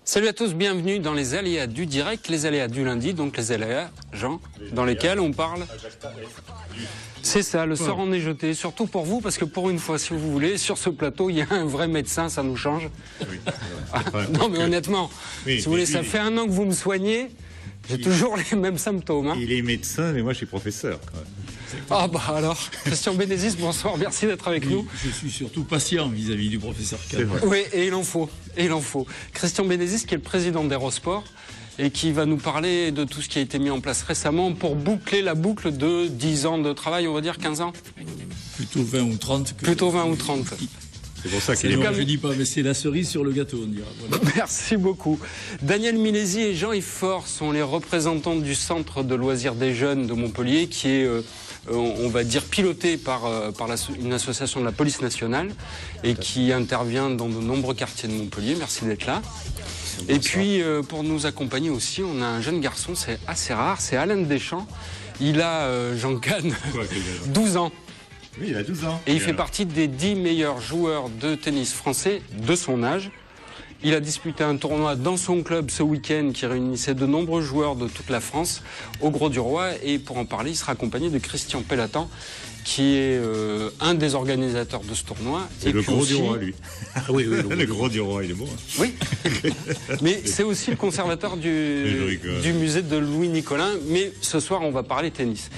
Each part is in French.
Salut à tous, bienvenue dans les aléas du direct, les aléas du lundi, donc les aléas, Jean, dans lesquels on parle. C'est ça, le sort en est jeté, surtout pour vous, parce que pour une fois, si vous voulez, sur ce plateau, il y a un vrai médecin, ça nous change. Oui. Non mais honnêtement, si vous voulez, ça fait 1 an que vous me soignez, j'ai toujours les mêmes symptômes. Hein. Il est médecin, mais moi je suis professeur. Ah bah alors, Christian Bénézis, bonsoir, merci d'être avec nous. Je suis surtout patient vis-à-vis du professeur Kahn. Oui, et il en faut, Christian Bénézis, qui est le président d'Aérosport, et qui va nous parler de tout ce qui a été mis en place récemment pour boucler la boucle de 10 ans de travail, on va dire 15 ans. Plutôt 20 ou 30. Plutôt 20 ou 30. C'est pour ça qu'il est bon. Je dis pas, mais c'est la cerise sur le gâteau, on dira. Voilà. Merci beaucoup. Daniel Milesi et Jean-Yves Faure sont les représentants du centre de loisirs des jeunes de Montpellier, qui est, on va dire, piloté par une association de la police nationale et qui intervient dans de nombreux quartiers de Montpellier. Merci d'être là. Et puis, pour nous accompagner aussi, on a un jeune garçon, c'est assez rare, c'est Alain Deschamps. Il a, Jean Kahn, 12 ans. Oui, il a 12 ans. Et il fait partie des 10 meilleurs joueurs de tennis français de son âge. Il a disputé un tournoi dans son club ce week-end qui réunissait de nombreux joueurs de toute la France au Grau-du-Roi. Et pour en parler, il sera accompagné de Christian Pellatan, qui est un des organisateurs de ce tournoi. C'est le Gros du Roi, lui. Ah oui, le Gros du Roi, il est beau. Hein. Oui, mais c'est aussi le conservateur du musée de Louis-Nicolin. Mais ce soir, on va parler tennis.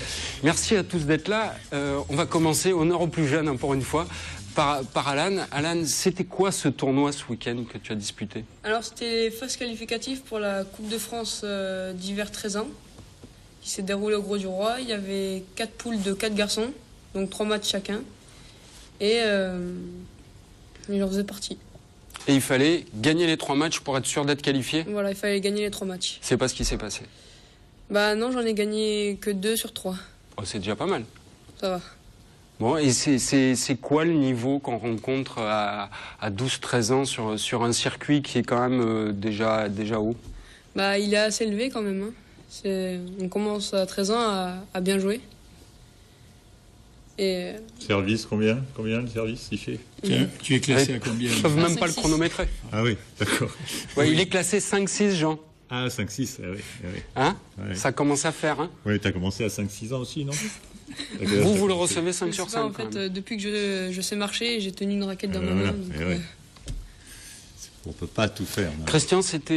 Merci à tous d'être là. On va commencer, honneur aux plus jeunes, hein, pour une fois, par Alan. Alan, c'était quoi ce tournoi ce week-end que tu as disputé? Alors, c'était les phases qualificatives pour la Coupe de France d'hiver 13 ans, qui s'est déroulée au Grau-du-Roi. Il y avait 4 poules de 4 garçons, donc 3 matchs chacun. Et il en faisait partie. Et il fallait gagner les 3 matchs pour être sûr d'être qualifié? Voilà, il fallait gagner les 3 matchs. C'est pas ce qui s'est passé? Bah non, j'en ai gagné que 2 sur 3. Oh, c'est déjà pas mal. Ça va. Bon, et c'est quoi le niveau qu'on rencontre à 12-13 ans sur un circuit qui est quand même déjà haut? Bah, il est assez élevé quand même. Hein. On commence à 13 ans à bien jouer. Et... Service, combien le service il fait? Tu es classé à combien? Ils ne peuvent même pas le chronométrer. Ah oui, d'accord. Ouais, il est classé 5-6, Jean. Ah, 5-6, ah oui. Hein? Ouais. Ça commence à faire, hein? Oui, tu as commencé à 5-6 ans aussi, non? Vous le recevez 5 sur 5. En fait, depuis que je sais marcher, j'ai tenu une raquette dans ma main. On ne peut pas tout faire. Non. Christian, c'est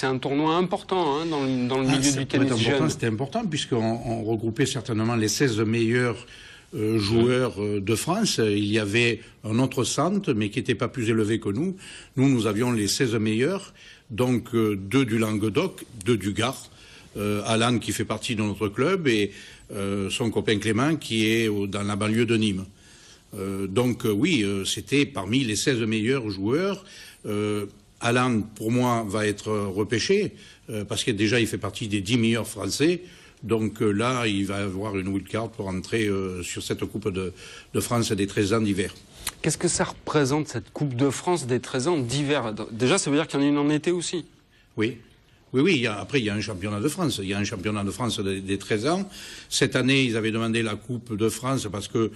un tournoi important, hein, dans le milieu du tennis jeune. C'était important puisqu'on regroupait certainement les 16 meilleurs joueurs de France. Il y avait un autre centre, mais qui n'était pas plus élevé que nous. Nous avions les 16 meilleurs, donc 2 du Languedoc, 2 du Gard, Alan qui fait partie de notre club et son copain Clément qui est dans la banlieue de Nîmes. Oui, c'était parmi les 16 meilleurs joueurs. Alan, pour moi, va être repêché, parce que déjà, il fait partie des 10 meilleurs Français. Donc là, il va avoir une wildcard pour entrer sur cette Coupe de France des 13 ans d'hiver. Qu'est-ce que ça représente, cette Coupe de France des 13 ans d'hiver? Déjà, ça veut dire qu'il y en a une en été aussi? Oui. Oui, après, il y a un championnat de France. Il y a un championnat de France des 13 ans. Cette année, ils avaient demandé la Coupe de France parce que,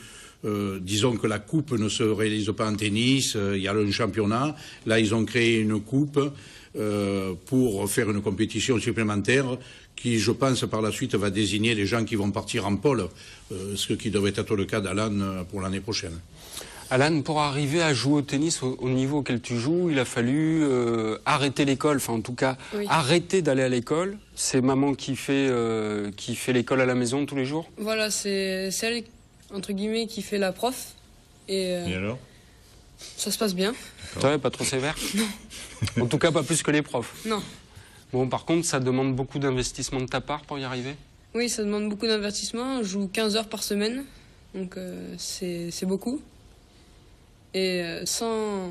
disons que la Coupe ne se réalise pas en tennis. Il y a un championnat. Là, ils ont créé une Coupe pour faire une compétition supplémentaire qui, je pense, par la suite, va désigner les gens qui vont partir en pôle, ce qui devrait être le cas d'Alan pour l'année prochaine. Alan, pour arriver à jouer au tennis au niveau auquel tu joues, il a fallu arrêter l'école, enfin en tout cas arrêter d'aller à l'école. C'est maman qui fait l'école à la maison tous les jours? Voilà, c'est elle, entre guillemets, qui fait la prof. Et alors? Ça se passe bien. Ça va, pas trop sévère? Non. En tout cas, pas plus que les profs? Non. Bon, par contre, ça demande beaucoup d'investissement de ta part pour y arriver? Oui, ça demande beaucoup d'investissement. Je joue 15 heures par semaine, donc c'est beaucoup. Et sans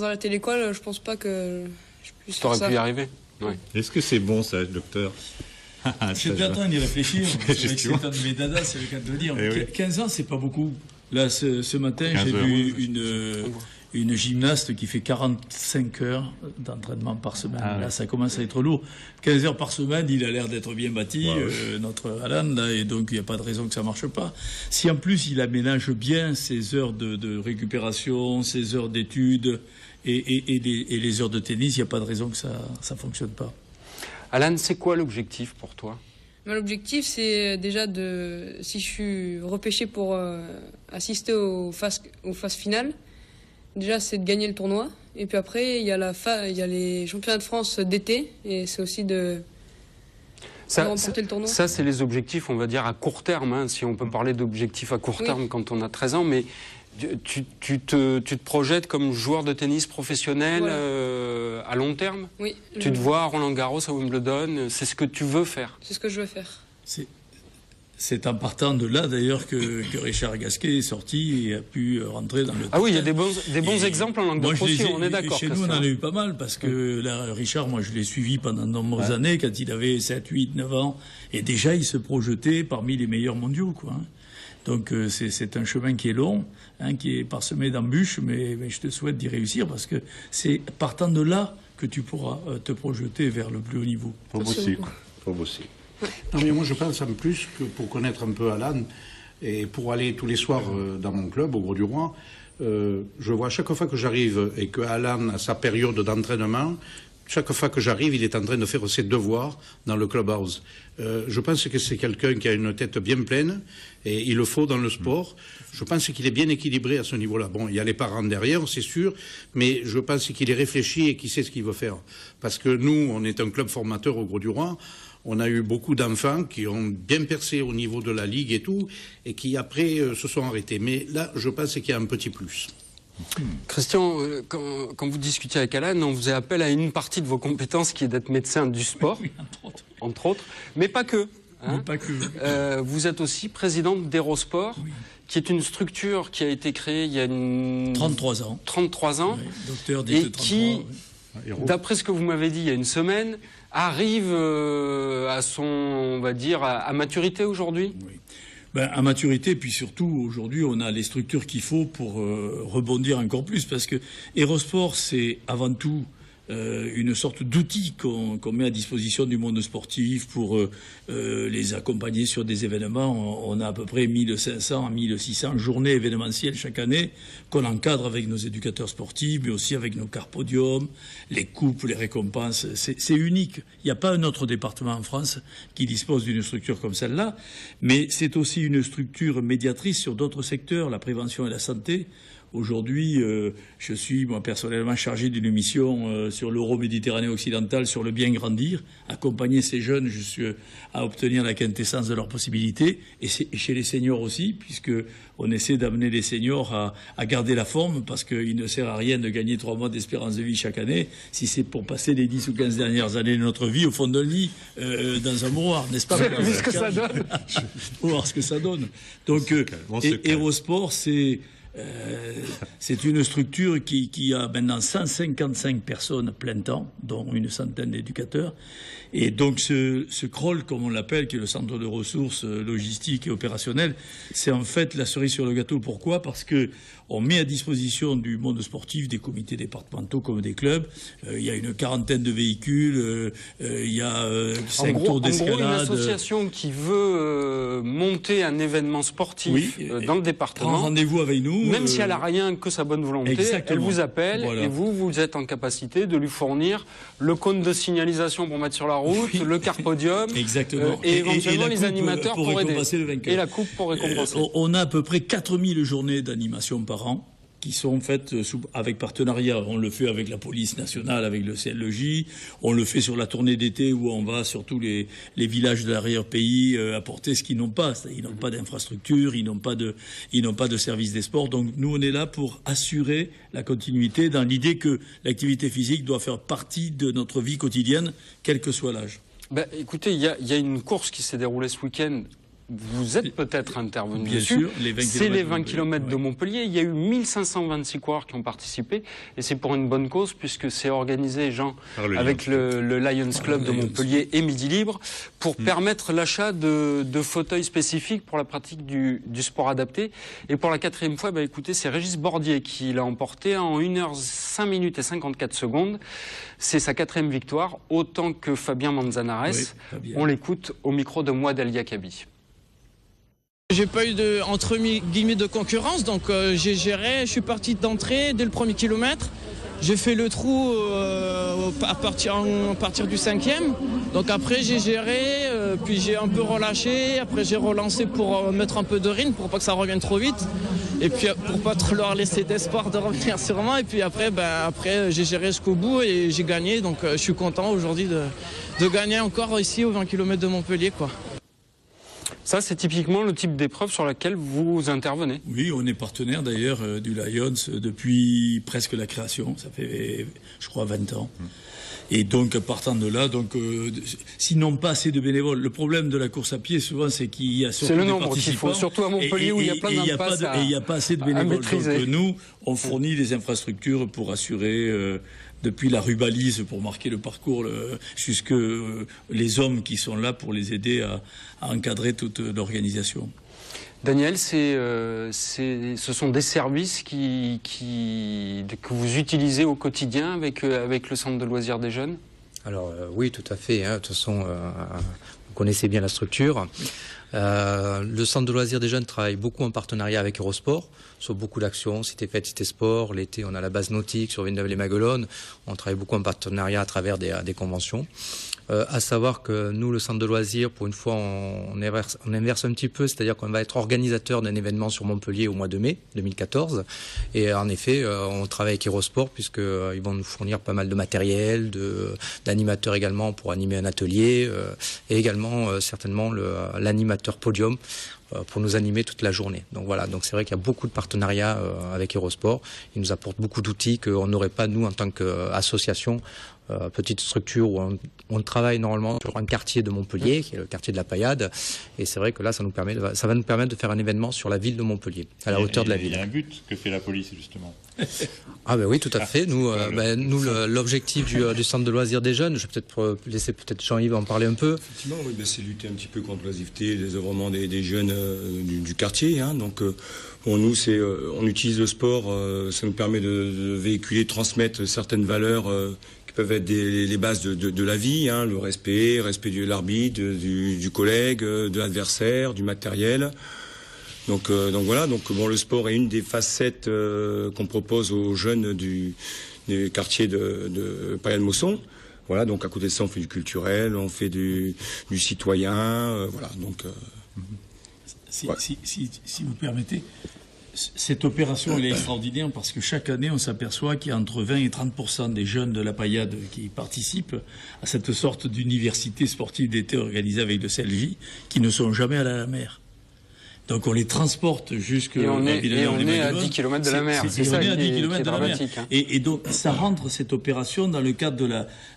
arrêter l'école, je pense pas que je puisse faire ça. T'aurais pu y arriver? Ouais. Est-ce que c'est bon, ça, docteur? J'étais en train d'y réfléchir. C'est vrai que c'est un de mes dadas, c'est le cas de le dire. 15 ans, c'est pas beaucoup. Là, ce matin, j'ai vu une gymnaste qui fait 45 heures d'entraînement par semaine. Ah, là, ça commence à être lourd. 15 heures par semaine, il a l'air d'être bien bâti, notre Alan, là, et donc il n'y a pas de raison que ça marche pas. Si en plus il aménage bien ses heures de récupération, ses heures d'études et les heures de tennis, il n'y a pas de raison que ça fonctionne pas. Alan, c'est quoi l'objectif pour toi? L'objectif, c'est déjà si je suis repêché pour assister aux phases finales, déjà c'est de gagner le tournoi. Et puis après, il y a les championnats de France d'été, et c'est aussi de remporter le tournoi. Ça, c'est les objectifs, on va dire, à court terme, hein, si on peut parler d'objectifs à court terme quand on a 13 ans, mais tu te projettes comme joueur de tennis professionnel à long terme? Oui. Tu te vois à Roland-Garros, à Wimbledon, c'est ce que tu veux faire? C'est ce que je veux faire. C'est en partant de là, d'ailleurs, que Richard Gasquet est sorti et a pu rentrer dans le... Ah oui, il y a des bons exemples en Languedoc aussi, on est d'accord. Chez nous, on en a eu pas mal, parce que là, Richard, moi, je l'ai suivi pendant de nombreuses années, quand il avait 7, 8, 9 ans, et déjà, il se projetait parmi les meilleurs mondiaux, quoi. Donc c'est un chemin qui est long, hein, qui est parsemé d'embûches, mais je te souhaite d'y réussir, parce que c'est partant de là que tu pourras te projeter vers le plus haut niveau. Faut bosser. Non, mais moi je pense en plus que pour connaître un peu Alan et pour aller tous les soirs dans mon club au Gros du Roi, je vois chaque fois que j'arrive et que Alan a sa période d'entraînement, chaque fois que j'arrive, il est en train de faire ses devoirs dans le clubhouse. Je pense que c'est quelqu'un qui a une tête bien pleine, et il le faut dans le sport. Je pense qu'il est bien équilibré à ce niveau-là. Bon, il y a les parents derrière, c'est sûr, mais je pense qu'il est réfléchi et qu'il sait ce qu'il veut faire. Parce que nous, on est un club formateur au Gros du Roi. On a eu beaucoup d'enfants qui ont bien percé au niveau de la ligue et tout, et qui après se sont arrêtés. Mais là, je pense qu'il y a un petit plus. Christian, quand vous discutiez avec Alan, on faisait appel à une partie de vos compétences qui est d'être médecin du sport, Oui, entre autres, mais pas que. Hein. Mais pas que. Vous êtes aussi présidente d'Hérosport, qui est une structure qui a été créée il y a 33 ans. 33 ans, Docteur et qui, d'après ce que vous m'avez dit il y a une semaine, arrive à son, on va dire, à maturité aujourd'hui. Oui. À maturité, puis surtout, aujourd'hui, on a les structures qu'il faut pour rebondir encore plus, parce que Hérosport, c'est avant tout une sorte d'outil qu'on met à disposition du monde sportif pour les accompagner sur des événements. On a à peu près 1500 à 1600 journées événementielles chaque année qu'on encadre avec nos éducateurs sportifs, mais aussi avec nos carpodiums, les coupes, les récompenses. C'est unique. Il n'y a pas un autre département en France qui dispose d'une structure comme celle-là, mais c'est aussi une structure médiatrice sur d'autres secteurs, la prévention et la santé. Aujourd'hui, je suis moi personnellement chargé d'une mission sur l'Euro-Méditerranée occidentale, sur le bien grandir, accompagner ces jeunes à obtenir la quintessence de leurs possibilités, et chez les seniors aussi, puisque on essaie d'amener les seniors à garder la forme, parce qu'il ne sert à rien de gagner 3 mois d'espérance de vie chaque année, si c'est pour passer les 10 ou 15 dernières années de notre vie au fond d'un lit, dans un mouroir, n'est-ce pas? Vous savez ce que ça donne. Pour voir ce que ça donne. Donc, Hérosport, c'est une structure qui a maintenant 155 personnes plein temps, dont une centaine d'éducateurs. Et donc ce CROL, comme on l'appelle, qui est le centre de ressources logistiques et opérationnelles, c'est en fait la cerise sur le gâteau. Pourquoi? Parce que on met à disposition du monde sportif, des comités départementaux comme des clubs. Il y a une quarantaine de véhicules, il y a 5 tours d'escalade. En gros, une association qui veut monter un événement sportif dans le département. Prend rendez-vous avec nous. Même si elle n'a rien que sa bonne volonté, exactement. Elle vous appelle et vous êtes en capacité de lui fournir le cône de signalisation pour mettre sur la route, le carpodium, et éventuellement les animateurs pour aider. Et la coupe pour récompenser. On a à peu près 4000 journées d'animation par an qui sont faites avec partenariat. On le fait avec la police nationale, avec le CLJ. On le fait sur la tournée d'été où on va sur tous les villages de l'arrière-pays apporter ce qu'ils n'ont pas. Ils n'ont pas d'infrastructure, ils n'ont pas de service des sports. Donc nous, on est là pour assurer la continuité dans l'idée que l'activité physique doit faire partie de notre vie quotidienne, quel que soit l'âge. Écoutez, il y a une course qui s'est déroulée ce week-end vous êtes peut-être intervenu Bien dessus. sûr, C'est les 20 km de Montpellier. Il y a eu 1526 coureurs qui ont participé. Et c'est pour une bonne cause, puisque c'est organisé, Jean, avec le Lions Club de Montpellier et Midi Libre, pour permettre l'achat de fauteuils spécifiques pour la pratique du sport adapté. Et pour la 4e fois, écoutez, c'est Régis Bordier qui l'a emporté en 1h 5 minutes et 54 secondes. C'est sa 4e victoire, autant que Fabien Manzanares. Oui, Fabien. On l'écoute au micro de Mouad El Yakabi. J'ai pas eu entre guillemets de concurrence, donc j'ai géré, je suis parti d'entrée dès le premier kilomètre. J'ai fait le trou à partir du 5e. Donc après j'ai géré, puis j'ai un peu relâché. Après j'ai relancé pour mettre un peu de rythme pour pas que ça revienne trop vite. Et puis pour pas trop leur laisser d'espoir de revenir sur moi. Et puis après j'ai géré jusqu'au bout et j'ai gagné. Donc je suis content aujourd'hui de gagner encore ici aux 20 km de Montpellier, quoi. Ça, c'est typiquement le type d'épreuve sur laquelle vous intervenez. Oui, on est partenaire d'ailleurs du Lions depuis presque la création. Ça fait, je crois, 20 ans. Et donc, partant de là, sinon pas assez de bénévoles. Le problème de la course à pied, souvent, c'est qu'il y a surtout des participants. Surtout à Montpellier, où il y a plein d'impasses et il n'y a pas assez de bénévoles. Donc, nous, on fournit des infrastructures pour assurer... depuis la rubalise pour marquer le parcours, jusque les hommes qui sont là pour les aider à encadrer toute l'organisation. Daniel, ce sont des services que vous utilisez au quotidien avec le centre de loisirs des jeunes ? Alors oui, tout à fait. De toute façon, vous connaissez bien la structure. Le centre de loisirs des jeunes travaille beaucoup en partenariat avec Eurosport sur beaucoup d'actions, Cité Fête, Cité Sport. L'été, on a la base nautique sur Villeneuve-les-Maguelones. On travaille beaucoup en partenariat à travers des conventions. À savoir que nous, le centre de loisirs, pour une fois, on inverse un petit peu, c'est-à-dire qu'on va être organisateur d'un événement sur Montpellier au mois de mai 2014. Et en effet, on travaille avec Eurosport puisqu'ils vont nous fournir pas mal de matériel, d'animateurs également pour animer un atelier, et également certainement l'animateur podium pour nous animer toute la journée. Donc voilà, donc c'est vrai qu'il y a beaucoup de partenariats avec Eurosport. Ils nous apportent beaucoup d'outils qu'on n'aurait pas, nous, en tant qu'association, petite structure où on travaille normalement sur un quartier de Montpellier, qui est le quartier de la Paillade. Et c'est vrai que là, ça va nous permettre de faire un événement sur la ville de Montpellier, à la hauteur de la ville. Il y a un but que fait la police, justement. Ah ben oui, tout à fait. Nous, l'objectif du centre de loisirs des jeunes, je vais peut-être laisser Jean-Yves en parler un peu. Effectivement, oui, c'est lutter un petit peu contre l'oisiveté et le désœuvrement des jeunes du quartier. Donc, pour nous, on utilise le sport, ça nous permet de véhiculer, de transmettre certaines valeurs qui peuvent être les bases de la vie, le respect de l'arbitre, du collègue, de l'adversaire, du matériel. Donc voilà, le sport est une des facettes qu'on propose aux jeunes du quartier de Paillade-Mosson. Voilà, donc à côté de ça, on fait du culturel, on fait du citoyen, voilà. Donc si vous permettez, cette opération elle est extraordinaire parce que chaque année, on s'aperçoit qu'il y a entre 20 et 30% des jeunes de la Paillade qui participent à cette sorte d'université sportive d'été organisée avec le CLJ, qui ne sont jamais allés à la mer. Donc on les transporte jusqu'à Villeneuve-les-Maguelones. Et on est à 10 km de la mer. C'est ça qui est dramatique. Et donc ça rentre, cette opération, dans le cadre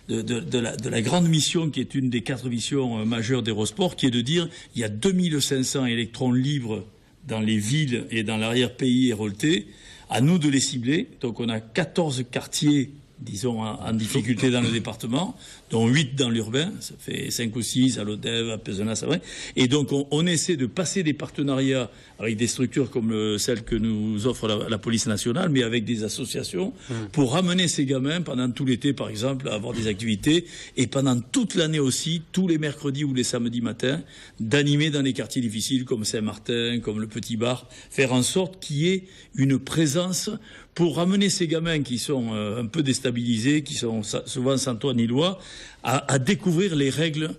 de la grande mission qui est une des 4 missions majeures d'Eurosport, qui est de dire il y a 2500 électrons libres dans les villes et dans l'arrière-pays héroltais, à nous de les cibler. Donc on a 14 quartiers, disons, en difficulté dans le département, dont 8 dans l'urbain, ça fait 5 ou 6 à Lodève, à Pézenas, c'est vrai. Et donc on essaie de passer des partenariats avec des structures comme celles que nous offre la police nationale, mais avec des associations, pour ramener ces gamins pendant tout l'été, par exemple, à avoir des activités, et pendant toute l'année aussi, tous les mercredis ou les samedis matins, d'animer dans les quartiers difficiles comme Saint-Martin, comme le Petit Bar, faire en sorte qu'il y ait une présence pour ramener ces gamins qui sont un peu déstabilisés, qui sont souvent sans toit ni loi, à découvrir les règles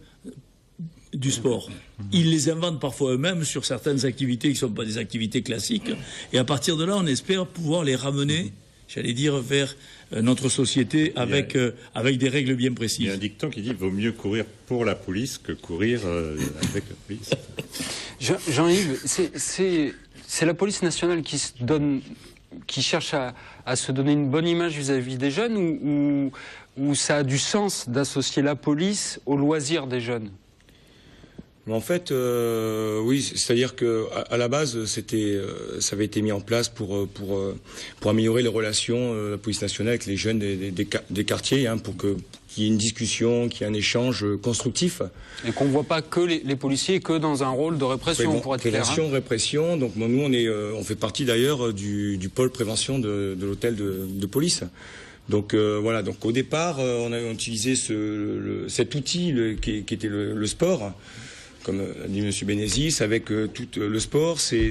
du sport. Ils les inventent parfois eux-mêmes sur certaines activités qui ne sont pas des activités classiques. Et à partir de là, on espère pouvoir les ramener, j'allais dire, vers notre société avec des règles bien précises. Il y a un dicton qui dit « vaut mieux courir pour la police que courir avec la police ». Jean-Yves, c'est la police nationale qui cherche à se donner une bonne image vis-à-vis des jeunes ou ça a du sens d'associer la police aux loisirs des jeunes ? En fait, oui, c'est-à-dire que à la base, ça avait été mis en place pour améliorer les relations de la police nationale avec les jeunes des quartiers, hein, pour qu'il y ait une discussion, qu'il y ait un échange constructif. Et qu'on ne voit pas que les policiers que dans un rôle de répression, bon, pour être clair. Prévention, répression. Donc nous, on fait partie d'ailleurs du pôle prévention de l'hôtel de police. Donc voilà. Donc au départ, on a utilisé cet outil qui était le sport. Comme a dit M. Bénézis, avec tout le sport, ce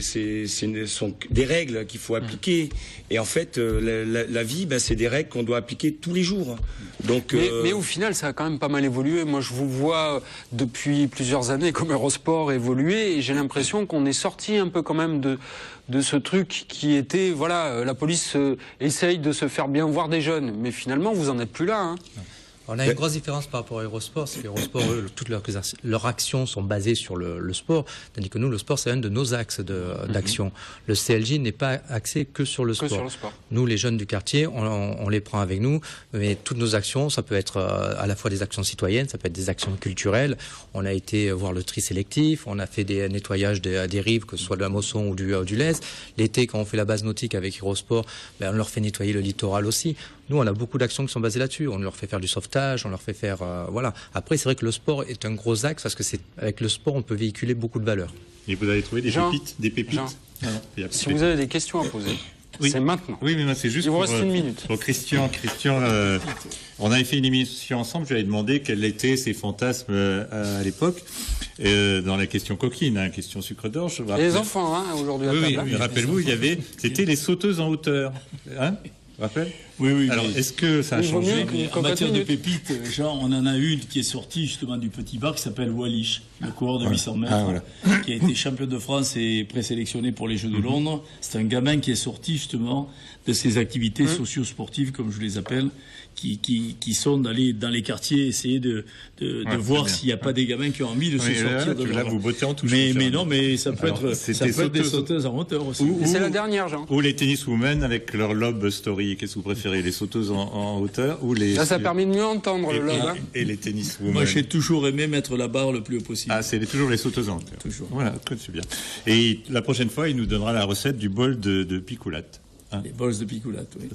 sont des règles qu'il faut appliquer. Et en fait, la vie, c'est des règles qu'on doit appliquer tous les jours. Donc, mais au final, ça a quand même pas mal évolué. Moi, je vous vois depuis plusieurs années comme Eurosport évoluer, et j'ai l'impression qu'on est sorti un peu quand même de ce truc qui était, voilà, la police essaye de se faire bien voir des jeunes. Mais finalement, vous en êtes plus là, hein. On a une grosse différence par rapport à Eurosport, c'est qu'Eurosport, eux, toutes leurs actions sont basées sur le sport, tandis que nous, le sport, c'est un de nos axes d'action. Le CLJ n'est pas axé que sur le sport. Nous, les jeunes du quartier, on les prend avec nous, mais toutes nos actions, ça peut être à la fois des actions citoyennes, ça peut être des actions culturelles. On a été voir le tri sélectif, on a fait des nettoyages des rives, que ce soit de la Mosson ou du Lez. L'été, quand on fait la base nautique avec Eurosport, on leur fait nettoyer le littoral aussi. Nous, on a beaucoup d'actions qui sont basées là-dessus. On leur fait faire du sauvetage, on leur fait faire... voilà. Après, c'est vrai que le sport est un gros axe parce que avec le sport, on peut véhiculer beaucoup de valeurs. Et vous avez trouvé des pépites Si vous avez des questions à poser, c'est maintenant. Oui, mais c'est juste Il vous reste une minute. Pour Christian, on avait fait une émission ensemble, je lui avais demandé quels étaient ses fantasmes à l'époque, dans la question coquine, hein, question sucre d'orge. Les enfants, hein, aujourd'hui à table. Oui, rappelle-vous, c'était les sauteuses en hauteur. Hein, rappelle ? Oui. Alors, est-ce que ça a changé? En matière de pépites, genre, on en a une qui est sortie justement du petit bar qui s'appelle Wallich, le coureur de 800 mètres, qui a été champion de France et présélectionné pour les Jeux de Londres. C'est un gamin qui est sorti justement de ces activités socio-sportives, comme je les appelle, qui sont d'aller dans les quartiers, essayer de voir s'il n'y a pas des gamins qui ont envie de se sortir de là, vous bottez en touche. Mais non, mais ça peut être des sauteuses en hauteur aussi. Et c'est la dernière, Jean. Ou les tenniswomen avec leur lob story. Qu'est-ce que vous préférez, les sauteuses en hauteur ou les... Là, ça a permis de mieux entendre le lob. Et les tenniswomen. Moi, j'ai toujours aimé mettre la barre le plus haut possible. Ah, c'est toujours les sauteuses en hauteur. Toujours. Voilà, c'est bien. Et la prochaine fois, il nous donnera la recette du bol de picoulate. Hein. Les bols de picoulate, oui.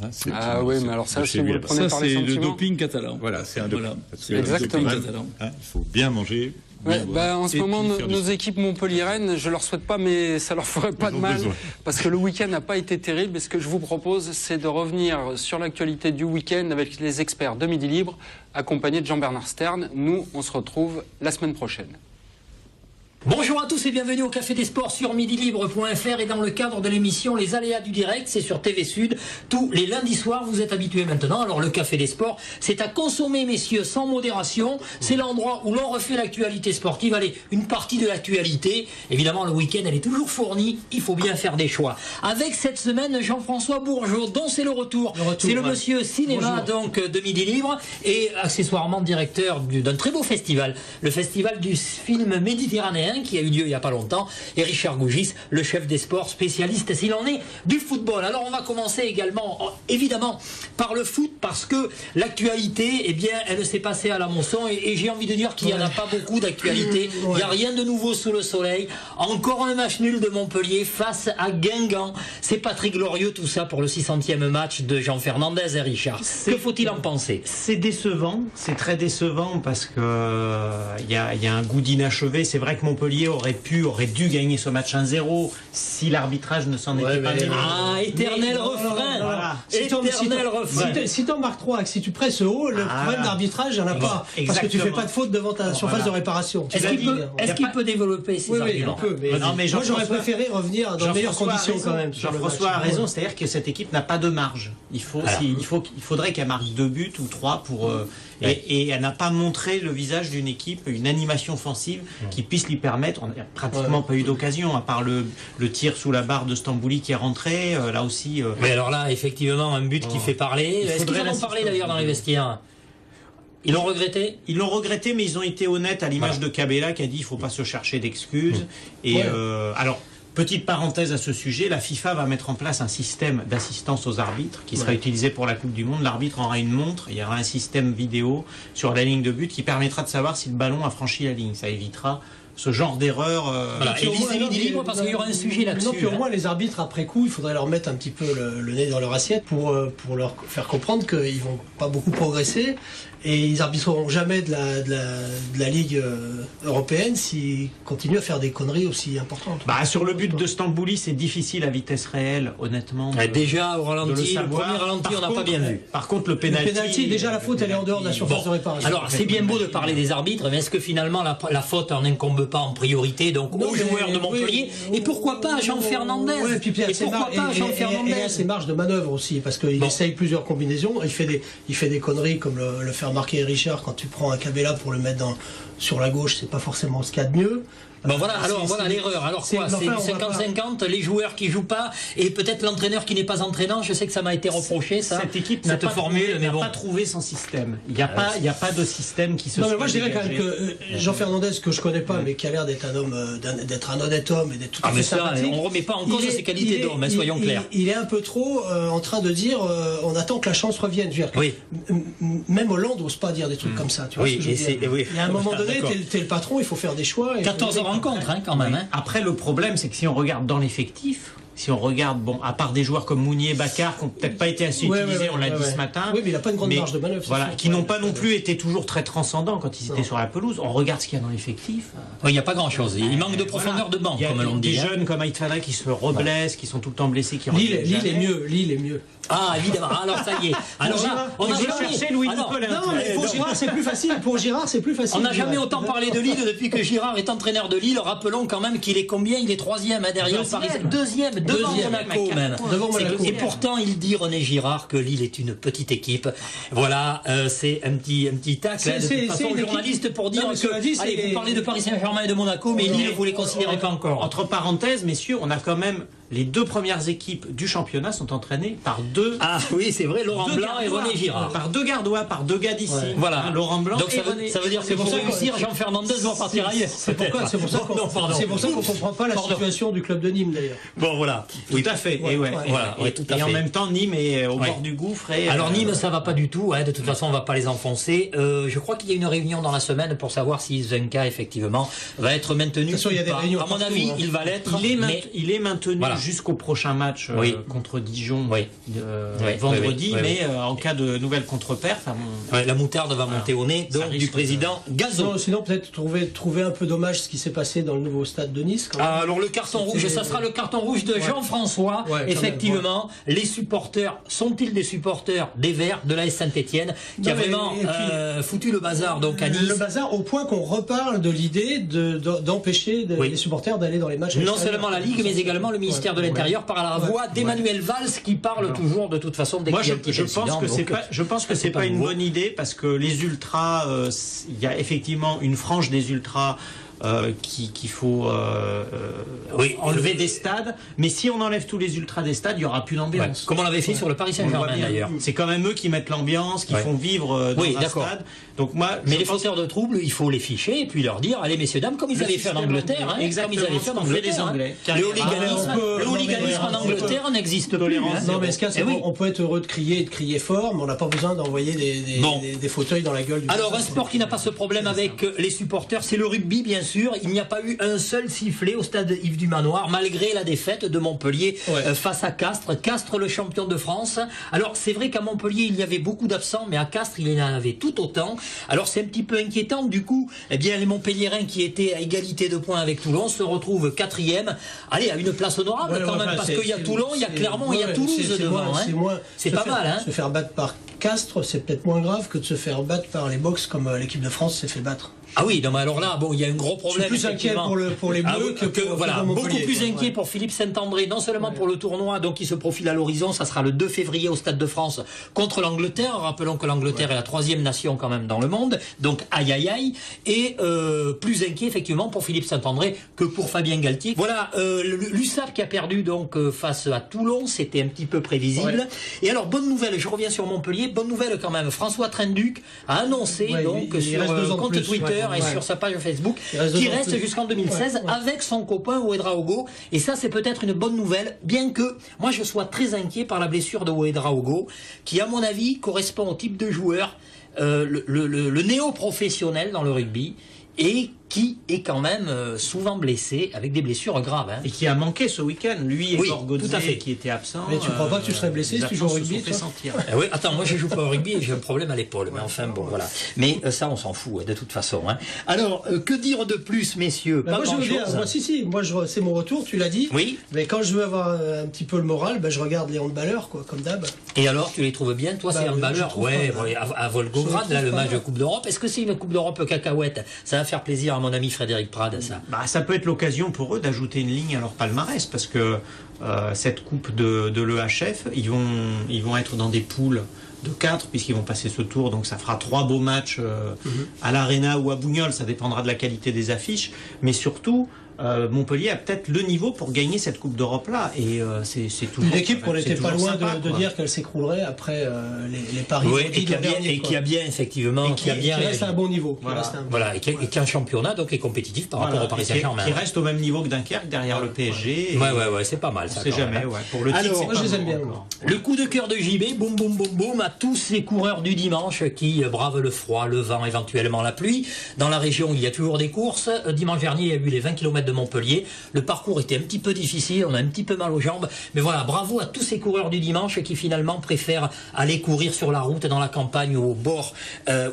Oui, mais alors ça, si vous le prenez par les sentiments... c'est le doping catalan. Voilà, c'est un doping. C'est exactement. Le doping catalan. Il faut bien manger. En ce moment, nos équipes montpelliéraines, je leur souhaite pas, mais ça leur ferait pas de mal, parce que le week-end n'a pas été terrible. Et ce que je vous propose, c'est de revenir sur l'actualité du week-end avec les experts de Midi Libre, accompagnés de Jean-Bernard Stern. Nous, on se retrouve la semaine prochaine. Bonjour à tous et bienvenue au Café des Sports sur midilibre.fr et dans le cadre de l'émission Les Aléas du Direct, c'est sur TV Sud, tous les lundis soirs, vous êtes habitués maintenant. Alors le Café des Sports, c'est à consommer messieurs sans modération, c'est l'endroit où l'on refait l'actualité sportive. Allez, une partie de l'actualité, évidemment le week-end elle est toujours fournie, il faut bien faire des choix. Avec cette semaine Jean-François Bourgeot, dont c'est le retour c'est le monsieur cinéma donc de Midi Libre et accessoirement directeur d'un très beau festival, le festival du film méditerranéen qui a eu lieu il n'y a pas longtemps, et Richard Gougis, le chef des sports, spécialiste s'il en est du football. Alors on va commencer également évidemment par le foot parce que l'actualité, eh bien elle s'est passée à la Mosson et j'ai envie de dire qu'il n'y en a pas beaucoup d'actualité, il n'y a rien de nouveau sous le soleil. Encore un match nul de Montpellier face à Guingamp, c'est pas très glorieux tout ça pour le 600e match de Jean Fernandez et Richard. Que faut-il en penser? C'est décevant, c'est très décevant parce que il y a un goût d'inachevé. C'est vrai que Montpellier aurait dû gagner ce match 1-0 si l'arbitrage ne s'en était pas mêlé. Ah, éternel refrain. Voilà. Éternel refrain. Si t'en marques 3 et que si tu presses haut, le problème d'arbitrage, il n'y en a pas. Parce que tu fais pas de faute devant ta surface de réparation. Est-ce qu'il peut développer ses arguments? Oui, il peut. Mais moi, j'aurais préféré revenir dans de meilleures conditions quand même. Jean-François a raison, c'est-à-dire que cette équipe n'a pas de marge. Il faudrait qu'elle marque 2 buts ou 3 pour... Et elle n'a pas montré le visage d'une équipe, une animation offensive qui puisse lui permettre. On n'a pratiquement pas eu d'occasion, à part le tir sous la barre de Stambouli qui est rentré. Là aussi. Mais alors là, effectivement, un but qui fait parler. Est-ce qu'ils en ont parlé d'ailleurs dans les vestiaires? Ils l'ont regretté? Ils l'ont regretté, mais ils ont été honnêtes à l'image de Cabella qui a dit il ne faut pas se chercher d'excuses. Et alors. Petite parenthèse à ce sujet, la FIFA va mettre en place un système d'assistance aux arbitres qui sera utilisé pour la Coupe du Monde. L'arbitre aura une montre, il y aura un système vidéo sur la ligne de but qui permettra de savoir si le ballon a franchi la ligne. Ça évitera ce genre d'erreur. Voilà. Et lisez Midi Libre parce qu'il y aura un sujet là-dessus. Non, puis au moins les arbitres après coup, il faudrait leur mettre un petit peu le nez dans leur assiette pour leur faire comprendre qu'ils vont pas beaucoup progresser et ils arbitreront jamais de la Ligue européenne s'ils continuent à faire des conneries aussi importantes. Bah, sur le but de Stambouli, c'est difficile à vitesse réelle, honnêtement. Déjà au ralenti, le premier ralenti, on n'a pas bien vu. Par contre, le pénalty, déjà la faute, elle est en dehors de la surface de réparation. Alors c'est bien beau de parler des arbitres, mais est-ce que finalement la faute en incombe pas en priorité donc aux joueurs de Montpellier et pourquoi pas à Jean Fernandez et puis Pierre, et pourquoi pas à Jean Fernandez et ses marges de manœuvre aussi parce qu'il essaye plusieurs combinaisons, il fait des conneries comme le faire marquer Richard quand tu prends un Cabella pour le mettre sur la gauche, c'est pas forcément ce qu'il y a de mieux. Bon voilà, alors voilà l'erreur. Alors quoi, c'est du 50-50, les joueurs qui jouent pas et peut-être l'entraîneur qui n'est pas entraînant. Je sais que ça m'a été reproché, ça. Cette équipe n'a pas trouvé son système. Il n'y a pas de système qui se. Non mais moi je dirais quand même que Jean Fernandez, que je connais pas, mais qui a l'air d'être un homme, d'être un honnête homme et d'être tout à fait sympathique. On remet pas en cause ses qualités d'homme, soyons clairs. Il est un peu trop en train de dire, on attend que la chance revienne. Oui. Même Hollande n'ose pas dire des trucs comme ça. Tu vois ce que je veux dire. Il y a un moment donné, t'es le patron, il faut faire des choix. 14 rencontres quand même. Après, le problème, c'est que si on regarde dans l'effectif, si on regarde, à part des joueurs comme Mounier, Baccar, qui n'ont peut-être pas été assez utilisés, on l'a dit ce matin. Oui, mais il n'a pas une grande marge de manœuvre. Voilà, qui n'ont pas non plus été toujours très transcendants quand ils étaient sur la pelouse. On regarde ce qu'il y a dans l'effectif. Il n'y a pas grand-chose. Il manque de profondeur de banc, comme l'on dit. Des jeunes comme Aït Fadré qui se reblessent, qui sont tout le temps blessés, qui Lille est mieux. Ah, évidemment. Alors, ça y est. Alors là, on a cherché Louis Nicolin. Non, mais pour Girard, c'est plus facile. Pour Girard, c'est plus facile. On n'a jamais autant parlé de Lille depuis que Girard est entraîneur de Lille. Rappelons quand même qu'il est combien? Il est 3e derrière Paris. Deuxième, devant Monaco même. Et pourtant, il dit, René Girard, que Lille est une petite équipe. Voilà, c'est un petit tacle de façon journaliste pour dire que, allez, vous parlez de Paris Saint-Germain et de Monaco, mais Lille, vous les considérez pas encore. Entre parenthèses, messieurs, on a quand même les deux premières équipes du championnat sont entraînées par deux. Ah oui, c'est vrai, Laurent Blanc et René Girard. Par deux gardois, par deux gars d'ici. Ouais. Voilà. Laurent Blanc donc et René. Ça veut dire que pour réussir, Jean Fernandez doit partir ailleurs. C'est pour ça qu'on ne comprend pas la situation du club de Nîmes d'ailleurs. Bon voilà. Tout à fait. Et en même temps, Nîmes est au bord du gouffre. Alors Nîmes, ça va pas du tout. De toute façon, on va pas les enfoncer. Je crois qu'il y a une réunion dans la semaine pour savoir si Zenka effectivement va être maintenu. De toute façon, il y a des réunions. À mon avis, il va l'être. Il est maintenu jusqu'au prochain match contre Dijon vendredi, mais en cas de nouvelle contre-perf, la moutarde va monter au nez donc, du président Gazot. Sinon peut-être trouver un peu dommage ce qui s'est passé dans le nouveau stade de Nice. Alors le carton rouge, ça sera le carton rouge de Jean-François. Effectivement, les supporters sont-ils des supporters des Verts de l'AS Saint-Etienne qui a vraiment foutu le bazar donc à Nice. Le bazar au point qu'on reparle de l'idée d'empêcher les supporters d'aller dans les matchs. Non seulement la Ligue, mais également le ministère de l'Intérieur par la voix d'Emmanuel Valls qui parle toujours de toute façon des je pense que c'est pas une bonne idée parce que les ultras, il y a effectivement une frange des ultras qu'il faut enlever des stades, mais si on enlève tous les ultras des stades, il n'y aura plus d'ambiance. Comme on l'avait fait sur le Paris Saint-Germain d'ailleurs. C'est quand même eux qui mettent l'ambiance, qui font vivre dans un stade. Donc moi, mais les fauteurs de troubles, il faut les ficher et puis leur dire, allez messieurs dames, comme ils avaient fait en Angleterre, comme ils avaient fait en Angleterre. Le hooliganisme en Angleterre n'existe plus. Non mais ce cas, on peut être heureux de crier et de crier fort, mais on n'a pas besoin d'envoyer des fauteuils dans la gueule. Alors un sport qui n'a pas ce problème avec les supporters, c'est le rugby bien sûr. Il n'y a pas eu un seul sifflet au stade Yves du Manoir, malgré la défaite de Montpellier face à Castres. Castres, le champion de France. Alors, c'est vrai qu'à Montpellier, il y avait beaucoup d'absents, mais à Castres, il y en avait tout autant. Alors, c'est un petit peu inquiétant. Du coup, eh bien, les Montpelliérains qui étaient à égalité de points avec Toulon se retrouvent 4e. Allez, à une place honorable quand même, parce qu'il y a Toulon, il y a Clermont, il y a Toulouse devant. C'est pas mal. Se faire battre par Castres, c'est peut-être moins grave que de se faire battre par les Box comme l'équipe de France s'est fait battre. Ah oui, non, mais alors là, bon, il y a un gros problème. Je suis plus inquiet pour les Bleus que voilà, beaucoup plus inquiet pour Philippe Saint-André, non seulement pour le tournoi, donc qui se profile à l'horizon, ça sera le 2 février au Stade de France contre l'Angleterre. Rappelons que l'Angleterre est la 3e nation quand même dans le monde, donc aïe aïe aïe. Et plus inquiet effectivement pour Philippe Saint-André que pour Fabien Galtier. Voilà, l'USAP qui a perdu donc face à Toulon, c'était un petit peu prévisible. Et alors bonne nouvelle, je reviens sur Montpellier, bonne nouvelle quand même. François Trenduc a annoncé donc sur compte Twitter et sur sa page Facebook qui reste jusqu'en 2016 avec son copain Ouedraogo, et ça c'est peut-être une bonne nouvelle, bien que moi je sois très inquiet par la blessure de Ouedraogo qui à mon avis correspond au type de joueur le néo-professionnel dans le rugby et qui est quand même souvent blessé, avec des blessures graves. Hein. Et qui a manqué ce week-end, lui et Oui, Gorgodze, tout à fait. qui était absent. Mais tu crois pas que tu serais blessé si tu joues au rugby, fait toi sentir. Oui, attends, moi je joue pas au rugby et j'ai un problème à l'épaule. Mais enfin, bon, voilà. Mais ça, on s'en fout, de toute façon. Hein. Alors, que dire de plus, messieurs? Pas moi, je veux bien. grand-chose. Moi, moi, c'est mon retour, tu l'as dit. Oui. Mais quand je veux avoir un petit peu le moral, je regarde les handballeurs, quoi, comme d'hab. Et alors, tu les trouves bien, toi, ces handballeurs? Ouais, à Volgograd, là, le match de Coupe d'Europe. Est-ce que c'est une Coupe d'Europe cacahuète? Ça va faire plaisir à mon ami Frédéric Prade, ça. Ça peut être l'occasion pour eux d'ajouter une ligne à leur palmarès, parce que cette Coupe de l'EHF, ils vont être dans des poules de 4, puisqu'ils vont passer ce tour, donc ça fera 3 beaux matchs à l'Arena ou à Bougnols, ça dépendra de la qualité des affiches, mais surtout, Montpellier a peut-être le niveau pour gagner cette Coupe d'Europe-là, et c'est toujours... Une équipe qu'on n'était pas loin sympa, de dire qu'elle s'écroulerait après les paris. Oui, et qui a bien, effectivement, qui reste à un bon niveau. Voilà, et qui est un championnat, donc est compétitif par rapport au Paris Saint-Germain. Qui reste au même niveau que Dunkerque, derrière le PSG. Ouais, c'est pas mal, ça. On sait jamais, Pour le titre, moi, je les aime bien. Le coup de cœur de JB, boum, boum, boum, boum, à tous ces coureurs du dimanche qui bravent le froid, le vent, éventuellement la pluie. Dans la région, il y a toujours des courses. Dimanche dernier, il y a eu les 20 km de Montpellier. Le parcours était un petit peu difficile, on a un petit peu mal aux jambes. Mais voilà, bravo à tous ces coureurs du dimanche qui finalement préfèrent aller courir sur la route, dans la campagne ou au bord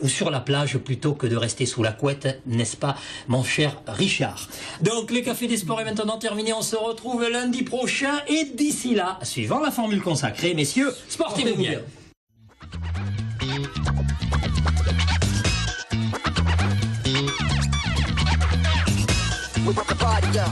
ou sur la plage plutôt que de rester sous la couette, n'est-ce pas, mon cher Richard? Donc, le Café des Sports est maintenant terminé. On se retrouve lundi prochain. Et d'ici là, suivant la formule consacrée, messieurs, sportez-vous bien. We put the party up.